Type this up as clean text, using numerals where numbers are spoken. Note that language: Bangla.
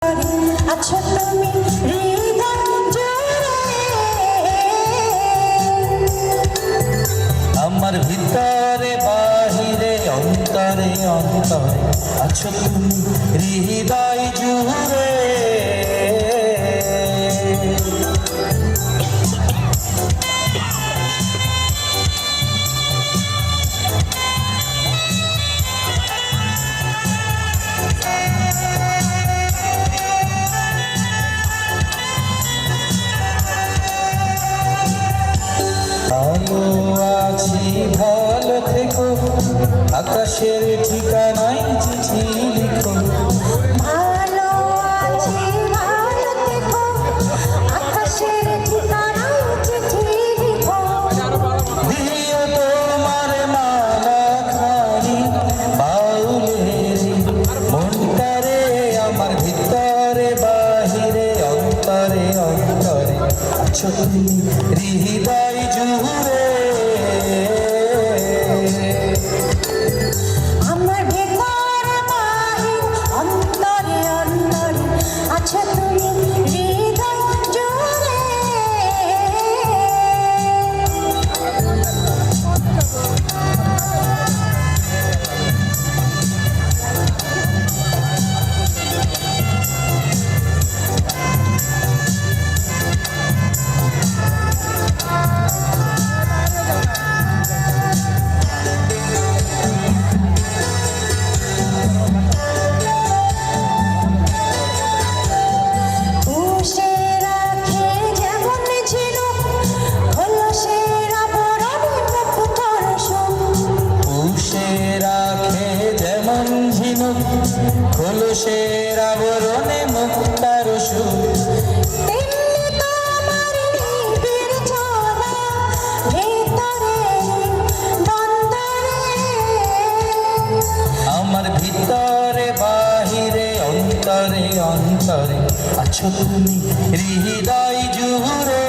আছো তুমি হৃদয় জুড়ে, আমার ভিতরে বাহিরে অন্তরে অন্তরে আছো তুমি হৃদয় জুড়ে। ভালো আছি ভালো থেকো, আকাশের ঠিকানায় চিঠি লিখো। ভালো আছি ভালো থেকো, আকাশের ঠিকানায় চিঠি লিখো। দিও তোমার মালা খানি বাউলের মনটারে, আমার ভিতরে বাহিরে অন্তরে অন্তরে আছো তুমি হৃদয় জুড়ে। আমার ভেতরে বাহির অন্তরে অন্তরে আছো তুমি হৃদয় জুড়ে। পুষে রাখে যেমন ঝিনুক, হলো সের আবরণে মুখ পরশুক। পুষে রাখে যেমন ঝিনুক, খোলসের আবরণে মুক্তার সুর। তেমনি তোমার নিবিড় ছোঁয়া ভেতরে বন্দরে। আমার ভিতরে বাহিরে অন্তরে অন্তরে আছো তুমি হৃদয় জুড়ে।